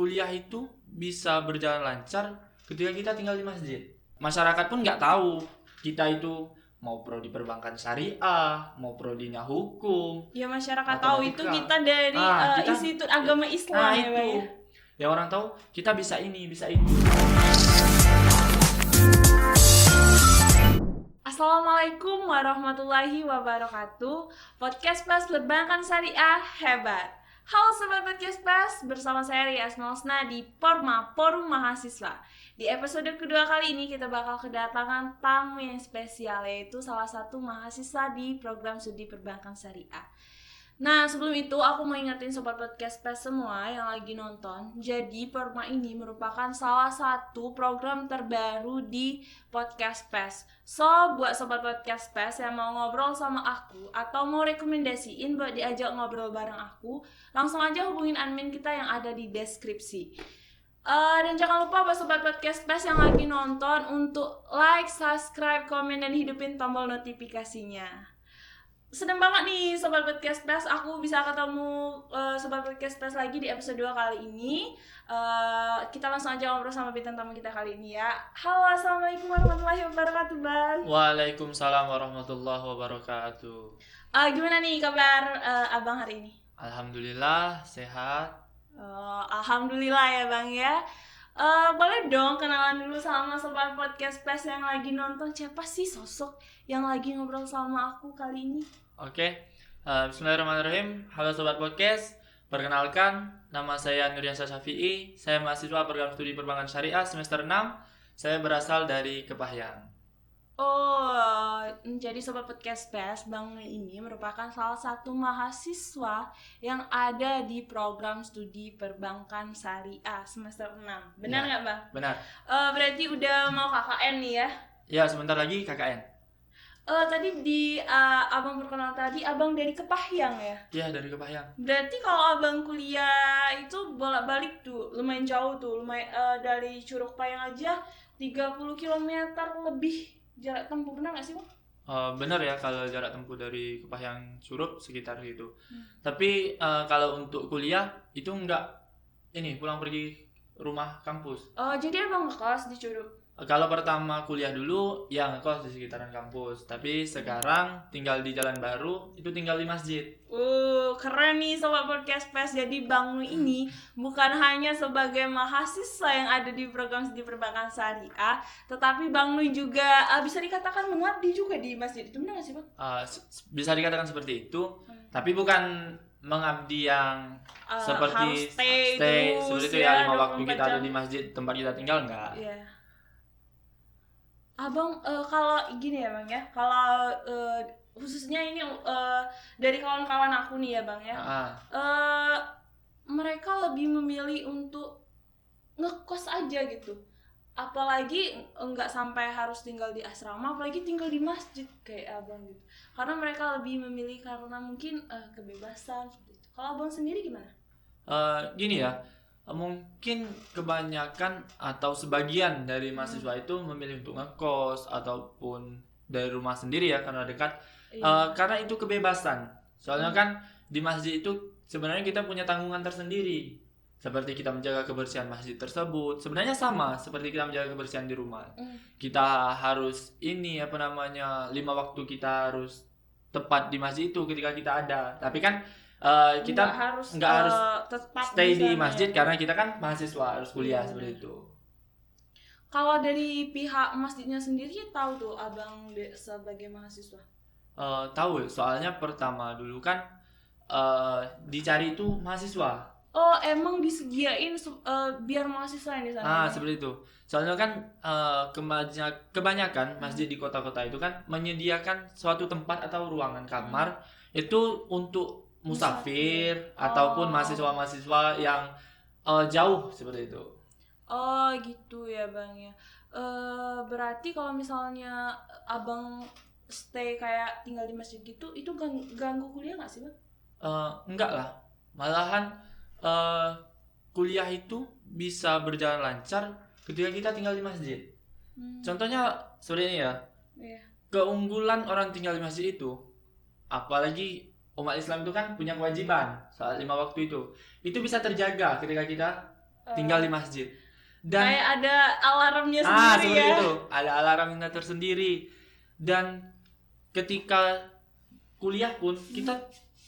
kuliah itu bisa berjalan lancar ketika kita tinggal di masjid. Masyarakat pun nggak tahu kita itu mau prodi perbankan syariah, mau prodinya hukum. Ya masyarakat Atau tahu etika. itu kita dari Kita- institut agama Islam ya, Bang. itu. Ya orang tahu kita bisa ini, bisa itu. Assalamualaikum warahmatullahi wabarakatuh. Podcast Pas Perbankan Syariah hebat. Halo Sobat Podcast Pas, bersama saya Rias Nosna di Porma, Forum Mahasiswa. Di episode kedua kali ini kita bakal kedatangan tamu yang spesial, yaitu salah satu mahasiswa di program studi perbankan syariah. Nah, sebelum itu aku mau ingetin Sobat Podcast Pas semua yang lagi nonton. Jadi Porma ini merupakan salah satu program terbaru di Podcast Pas. So, buat Sobat Podcast Pas yang mau ngobrol sama aku atau mau rekomendasiin buat diajak ngobrol bareng aku, langsung aja hubungin admin kita yang ada di deskripsi. Dan jangan lupa buat Sobat Podcast Pas yang lagi nonton untuk like, subscribe, komen, dan hidupin tombol notifikasinya. Seneng banget nih Sobat Podcast Pas, aku bisa ketemu Sobat Podcast Pas lagi di episode 2 kali ini. Kita langsung aja ngobrol sama bintang tamu kita kali ini ya. Halo, assalamualaikum warahmatullahi wabarakatuh, Bang. Waalaikumsalam warahmatullahi wabarakatuh. Gimana nih kabar Abang hari ini? Alhamdulillah sehat. Alhamdulillah ya Bang ya. Boleh dong kenalan dulu sama Sobat Podcast Pas yang lagi nonton. Siapa sih sosok yang lagi ngobrol sama aku kali ini? Oke. Bismillahirrahmanirrahim. Halo Sobat Podcast. Perkenalkan, nama saya Nuriansyah Syafi'i. Saya mahasiswa program studi perbankan syariah semester 6. Saya berasal dari Kepahyang. Jadi Sobat Podcast Pas, Bang ini merupakan salah satu mahasiswa yang ada di program studi perbankan syariah semester 6. Benar nggak, Bang? Benar. Berarti udah mau KKN nih ya? Ya, sebentar lagi KKN. Tadi di Abang perkenal tadi, Abang dari Kepahyang ya? Iya, dari Kepahyang. Berarti kalau Abang kuliah itu bolak-balik tuh, lumayan jauh tuh, dari Curug Payang aja 30 km lebih jarak tempuh, benar nggak sih, Bang? Benar ya, kalau jarak tempuh dari Kepahyang Surup sekitar gitu. Tapi kalau untuk kuliah itu enggak pulang pergi rumah kampus. Jadi Abang ngekos di Curug? Kalau pertama kuliah dulu ya ngekos di sekitaran kampus, tapi sekarang tinggal di Jalan Baru, itu tinggal di masjid. Keren nih Sobat Podcast Pas. Jadi Bang Nui ini bukan hanya sebagai mahasiswa yang ada di program studi perbankan syariah, tetapi Bang Nui juga bisa dikatakan mengabdi juga di masjid. Itu benar nggak sih, Bang? Bisa dikatakan seperti itu, tapi bukan mengabdi yang seperti harus stay seperti itu ya, 5 waktu 24 kita ada jam. di masjid tempat kita tinggal, enggak. Iya. Abang kalau gini ya Bang ya, kalau khususnya ini dari kawan-kawan aku nih ya Bang ya, mereka lebih memilih untuk ngekos aja gitu, apalagi nggak sampai harus tinggal di asrama, apalagi tinggal di masjid kayak Abang gitu, karena mereka lebih memilih karena mungkin kebebasan seperti itu. Kalau Abang sendiri gimana? Gini ya, mungkin kebanyakan atau sebagian dari mahasiswa itu memilih untuk ngekos ataupun dari rumah sendiri ya, karena dekat. Karena itu kebebasan. Soalnya kan di masjid itu sebenarnya kita punya tanggungan tersendiri, seperti kita menjaga kebersihan masjid tersebut. Sebenarnya sama seperti kita menjaga kebersihan di rumah. Kita harus 5 waktu kita harus tepat di masjid itu ketika kita ada. Tapi kan kita nggak harus tetap stay di sana, masjid ya. Karena kita kan mahasiswa harus kuliah seperti itu. Kalau dari pihak masjidnya sendiri tahu tuh Abang sebagai mahasiswa? Tahu, soalnya pertama dulu kan dicari itu mahasiswa. Emang disediain biar mahasiswa yang di sana? Seperti itu. Soalnya kan kebanyakan masjid di kota-kota itu kan menyediakan suatu tempat atau ruangan kamar itu untuk musafir ataupun mahasiswa-mahasiswa yang jauh seperti itu. Gitu ya Bang ya. Berarti kalau misalnya Abang stay kayak tinggal di masjid gitu, itu ganggu kuliah nggak sih Bang? Enggak lah, malahan kuliah itu bisa berjalan lancar ketika kita tinggal di masjid. Contohnya seperti ini ya. Keunggulan orang tinggal di masjid itu, apalagi umat Islam itu kan punya kewajiban saat 5 waktu itu bisa terjaga ketika kita tinggal di masjid. Dan kayak ada alarmnya sendiri seperti ya. itu, ada alarmnya tersendiri. Dan ketika kuliah pun kita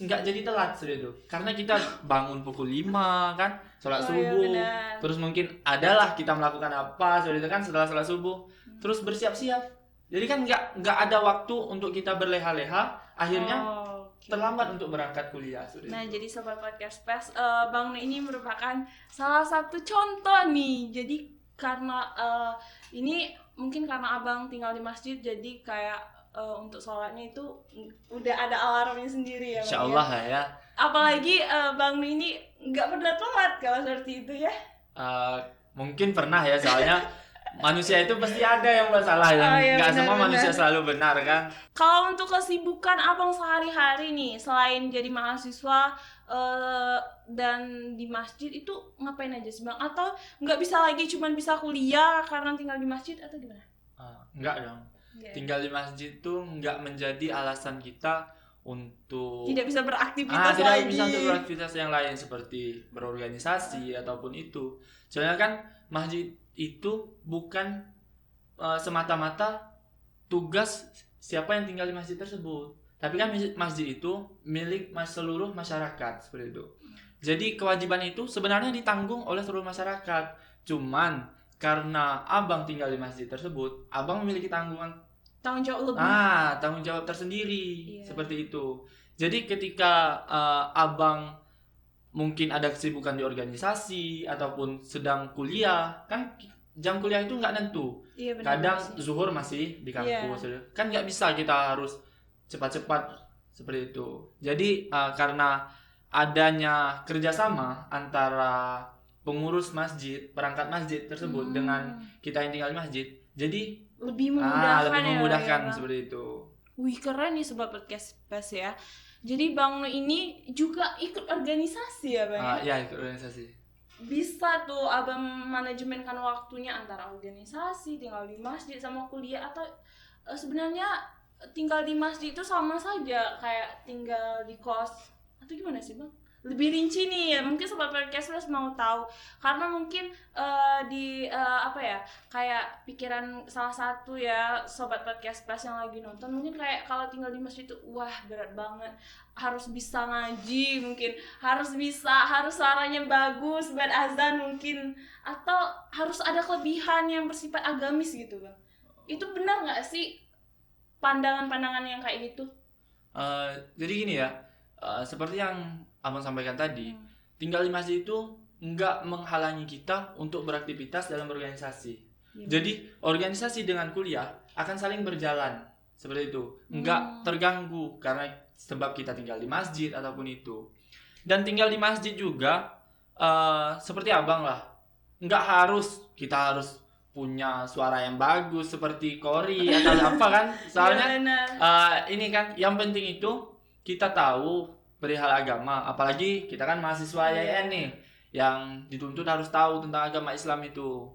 nggak jadi telat seperti itu, karena kita bangun pukul 5 kan, sholat Oh, iya, subuh, benar. terus mungkin adalah kita melakukan apa seperti itu kan setelah sholat subuh, terus bersiap-siap. Jadi kan nggak ada waktu untuk kita berleha-leha, akhirnya Oke. terlambat untuk berangkat kuliah. Seperti Nah, itu. jadi Sobat Podcast Pes, Bang ini merupakan salah satu contoh nih. Jadi karena ini mungkin karena Abang tinggal di masjid, jadi kayak untuk sholatnya itu udah ada alarmnya sendiri ya, Bang, Insya Allah lah ya. Apalagi Bang ini nggak pernah telat kalau seperti itu ya. Mungkin pernah ya, soalnya manusia itu pasti ada yang buat salah, dan iya, nggak semua benar-benar. manusia selalu benar kan. Kalau untuk kesibukan Abang sehari-hari nih, selain jadi mahasiswa dan di masjid, itu ngapain aja sih, Bang? Atau nggak bisa lagi cuman bisa kuliah karena tinggal di masjid atau gimana? Enggak dong. Yeah. Tinggal di masjid tuh nggak menjadi alasan kita untuk Tidak bisa beraktivitas tidak lagi. bisa untuk beraktivitas yang lain seperti berorganisasi ataupun itu. Soalnya kan masjid itu bukan semata-mata tugas siapa yang tinggal di masjid tersebut, tapi kan masjid itu milik seluruh masyarakat seperti itu. Jadi kewajiban itu sebenarnya ditanggung oleh seluruh masyarakat. Cuman karena Abang tinggal di masjid tersebut, Abang memiliki tanggung jawab tersendiri. Iya. Seperti itu. Jadi ketika Abang mungkin ada kesibukan di organisasi ataupun sedang kuliah, kan jam kuliah itu nggak nentu. Iya, benar, Kadang sih. zuhur masih di kampus, kan nggak bisa kita harus cepat-cepat seperti itu. Jadi karena adanya kerjasama antara pengurus masjid, perangkat masjid tersebut dengan kita yang tinggal di masjid, jadi lebih memudahkan, lebih memudahkan ya, seperti itu. Wih, keren nih Sobat Podcast Pes ya. Jadi Bang ini juga ikut organisasi ya, Bang? Ya, ikut organisasi. Bisa tuh Abang manajemenkan waktunya antara organisasi, tinggal di masjid sama kuliah, atau sebenarnya tinggal di masjid itu sama saja kayak tinggal di kos, atau gimana sih, Bang? Lebih rinci nih ya, mungkin Sobat Podcast Plus mau tahu, karena mungkin kayak pikiran salah satu ya Sobat Podcast Plus yang lagi nonton, mungkin kayak kalau tinggal di masjid itu wah berat banget, harus bisa ngaji, mungkin harus suaranya bagus buat azan mungkin, atau harus ada kelebihan yang bersifat agamis gitu, Bang. Itu benar nggak sih pandangan-pandangan yang kayak gitu? Jadi gini ya, seperti yang Abang sampaikan tadi, tinggal di masjid itu nggak menghalangi kita untuk beraktivitas dalam organisasi. Jadi organisasi dengan kuliah akan saling berjalan seperti itu, nggak terganggu karena sebab kita tinggal di masjid ataupun itu. Dan tinggal di masjid juga seperti Abang lah, nggak kita harus punya suara yang bagus seperti Kori atau apa kan, soalnya ini kan yang penting itu kita tahu perihal agama, apalagi kita kan mahasiswa YN nih, yang dituntut harus tahu tentang agama Islam itu.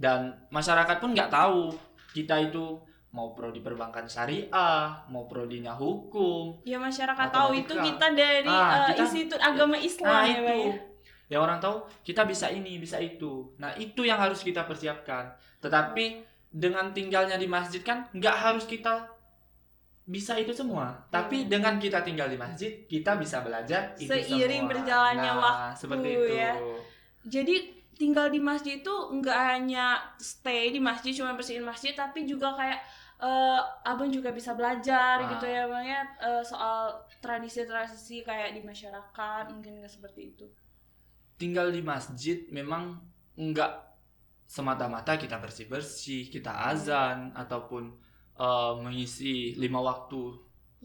Dan masyarakat pun nggak tahu kita itu mau prodi perbankan syariah, mau prodinya hukum. Ya masyarakat tahu itu kita dari institut agama Islam ya, Bang ya. Ya orang tahu kita bisa ini, bisa itu. Nah itu yang harus kita persiapkan. Tetapi dengan tinggalnya di masjid kan nggak harus kita bisa itu semua, tapi dengan kita tinggal di masjid kita bisa belajar itu seiring semua. Berjalannya waktu seperti itu ya. Jadi tinggal di masjid itu nggak hanya stay di masjid cuma bersihin masjid, tapi juga kayak Abang juga bisa belajar gitu ya, Bang ya, soal tradisi-tradisi kayak di masyarakat, mungkin nggak seperti itu. Tinggal di masjid memang nggak semata-mata kita bersih-bersih, kita azan ataupun mengisi 5 waktu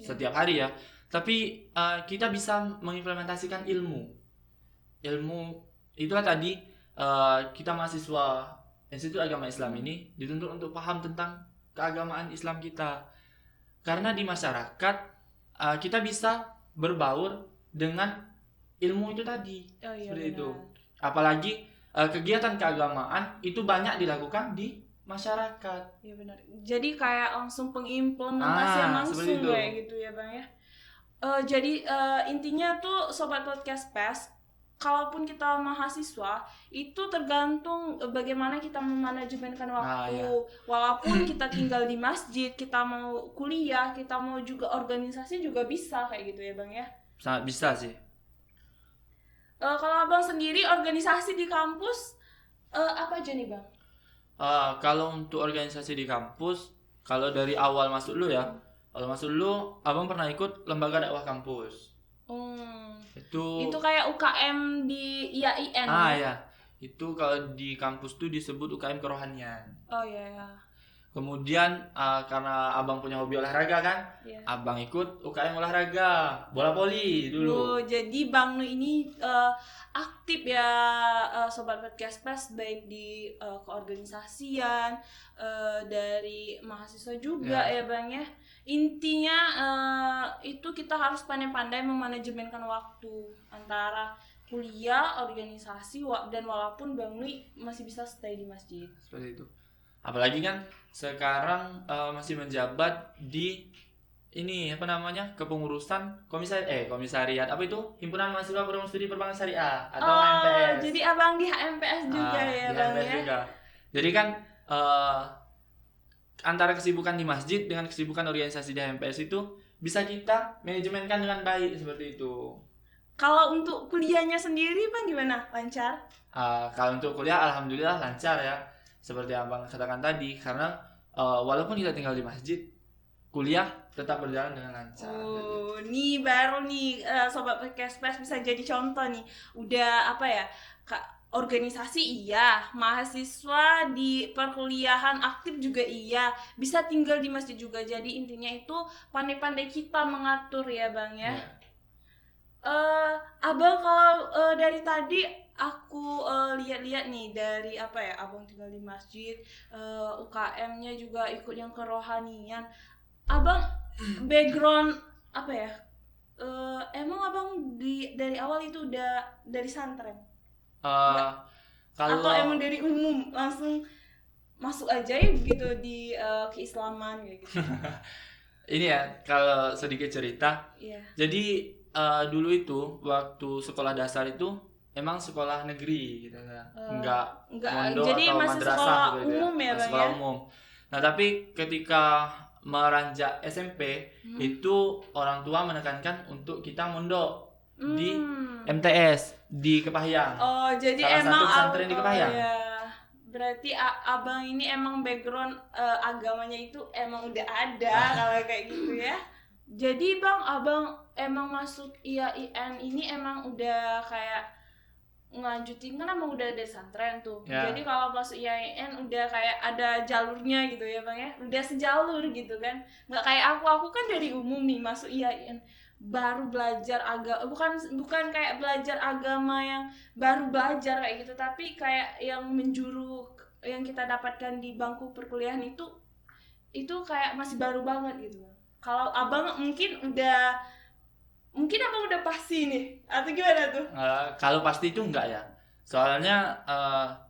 setiap hari ya, tapi kita bisa mengimplementasikan ilmu itulah tadi. Kita mahasiswa Institut Agama Islam ini dituntut untuk paham tentang keagamaan Islam kita, karena di masyarakat kita bisa berbaur dengan ilmu itu tadi. Seperti itu. Apalagi kegiatan keagamaan itu banyak dilakukan di masyarakat. Iya benar. Jadi kayak langsung pengimplementasian langsung kayak gitu ya, Bang ya. Jadi intinya tuh Sobat Podcast Pes, kalaupun kita mahasiswa itu tergantung bagaimana kita memanajemenkan waktu. iya. Walaupun kita tinggal di masjid, kita mau kuliah, kita mau juga organisasi juga bisa kayak gitu ya Bang ya. Sangat bisa sih. Kalau Abang sendiri organisasi di kampus apa aja nih Bang? Kalau untuk organisasi di kampus, kalau dari awal masuk dulu ya, abang pernah ikut lembaga dakwah kampus. Itu kayak UKM di IAIN ya, itu kalau di kampus tuh disebut UKM kerohanian. Oh iya. Kemudian karena abang punya hobi olahraga kan, abang ikut UKM olahraga bola voli dulu. Jadi Bang Nu ini aktif ya sobat podcast pas, baik di keorganisasian dari mahasiswa juga ya Bang ya. Intinya itu kita harus pandai-pandai memanajemenkan waktu antara kuliah, organisasi, dan walaupun Bang Nu masih bisa stay di masjid. Seperti itu. Apalagi kan sekarang masih menjabat di kepengurusan komisariat apa itu, Himpunan Mahasiswa Program Studi Perbankan Syariah atau HMPS. Jadi abang di HMPS juga ya di Bang HMPS ya. juga. Jadi kan antara kesibukan di masjid dengan kesibukan organisasi di HMPS itu bisa kita manajemenkan dengan baik seperti itu. Kalau untuk kuliahnya sendiri Bang gimana? Lancar? Kalau untuk kuliah alhamdulillah lancar ya. Seperti yang abang katakan tadi, karena walaupun kita tinggal di masjid, kuliah tetap berjalan dengan lancar. Nih baru nih sobat podcast bisa jadi contoh nih. Udah organisasi iya, mahasiswa di perkuliahan aktif juga iya, bisa tinggal di masjid juga. Jadi intinya itu pandai-pandai kita mengatur ya Bang ya. Abang kalau dari tadi aku lihat-lihat nih dari abang tinggal di masjid, UKM-nya juga ikut yang kerohanian. Abang background emang abang dari awal itu udah dari santren? Atau emang dari umum langsung masuk aja ya gitu di keislaman kayak gitu? Ini ya kalau sedikit cerita. Jadi dulu itu waktu sekolah dasar itu emang sekolah negeri gitu ya, enggak pondok jadi atau masih madrasah sekolah gitu umum ya Bang sekolah ya? umum. Nah tapi ketika meranjak SMP itu orang tua menekankan untuk kita mondok di MTS di Kepahyang. Jadi salah emang satu pesantren di Kepahyang. Berarti abang ini emang background agamanya itu emang udah ada kalau kayak gitu ya. Jadi abang emang masuk IAIN ini emang udah kayak ngelanjutin, kan emang udah ada santren tuh. Jadi kalau masuk IAIN udah kayak ada jalurnya gitu ya Bang ya. Udah sejalur gitu kan. Nggak kayak aku kan dari umum nih masuk IAIN baru belajar bukan kayak belajar agama yang baru belajar kayak gitu, tapi kayak yang menjuru yang kita dapatkan di bangku perkuliahan itu kayak masih baru banget gitu. Kalau abang mungkin abang udah pasti nih atau gimana tuh? Kalau pasti itu enggak ya, soalnya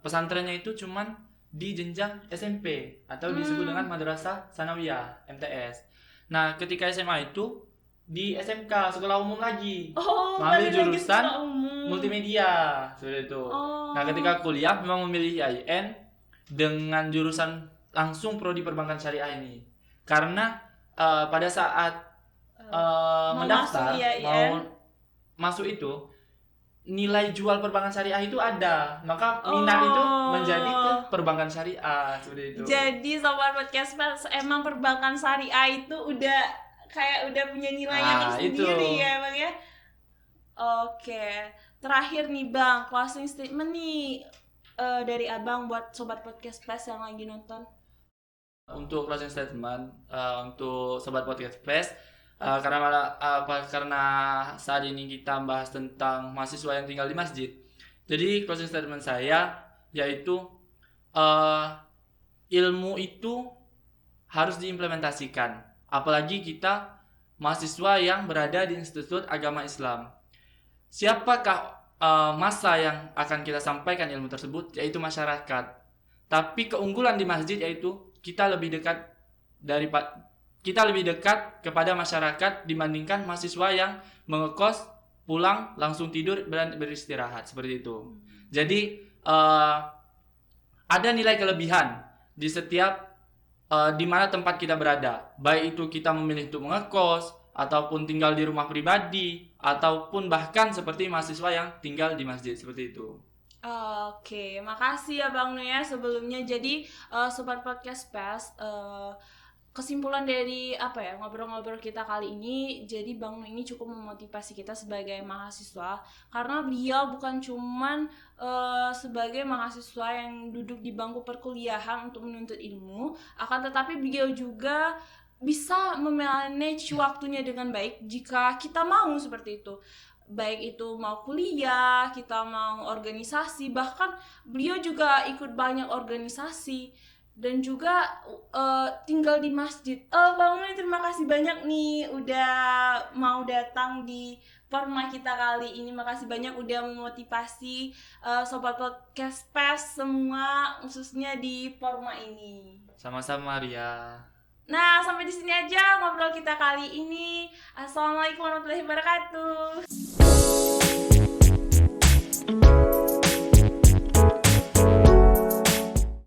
pesantrennya itu cuman di jenjang SMP atau disebut dengan Madrasah Sanawiyah MTS. Nah ketika SMA itu di SMK sekolah umum lagi, mengambil jurusan multimedia seperti itu. Nah ketika kuliah memang memilih IAIN dengan jurusan langsung prodi perbankan syariah ini, karena pada saat mendaftar mau masuk itu nilai jual perbankan syariah itu ada, maka minat itu menjadi ke perbankan syariah seperti itu. Jadi sobat podcast emang perbankan syariah itu udah punya nilainya sendiri ya Bang ya. Oke, terakhir nih Bang, closing statement nih dari abang buat sobat podcast plus yang lagi nonton. Untuk closing statement untuk sobat podcast plus, karena saat ini kita bahas tentang mahasiswa yang tinggal di masjid. Jadi closing statement saya yaitu ilmu itu harus diimplementasikan. Apalagi kita mahasiswa yang berada di Institut Agama Islam. Siapakah massa yang akan kita sampaikan ilmu tersebut? Yaitu masyarakat. Tapi keunggulan di masjid yaitu kita lebih dekat kepada masyarakat dibandingkan mahasiswa yang mengekos pulang langsung tidur dan beristirahat seperti itu. Jadi ada nilai kelebihan di setiap di mana tempat kita berada, baik itu kita memilih untuk mengekos ataupun tinggal di rumah pribadi ataupun bahkan seperti mahasiswa yang tinggal di masjid seperti itu. Oke, makasih ya Bang Noya sebelumnya. Jadi Sobat Podcast PES, kesimpulan dari ngobrol-ngobrol kita kali ini, jadi Bang Noya ini cukup memotivasi kita sebagai mahasiswa karena beliau bukan cuman sebagai mahasiswa yang duduk di bangku perkuliahan untuk menuntut ilmu, akan tetapi beliau juga bisa memanage waktunya dengan baik jika kita mau seperti itu. Baik itu mau kuliah, kita mau organisasi, bahkan beliau juga ikut banyak organisasi dan juga tinggal di masjid. Bang Noya terima kasih banyak nih udah mau datang di Porma kita kali ini. Makasih banyak udah memotivasi Sobat Podcast PES semua, khususnya di Porma ini. Sama-sama Ria. Nah, sampai di sini aja ngobrol kita kali ini. Assalamualaikum warahmatullahi wabarakatuh.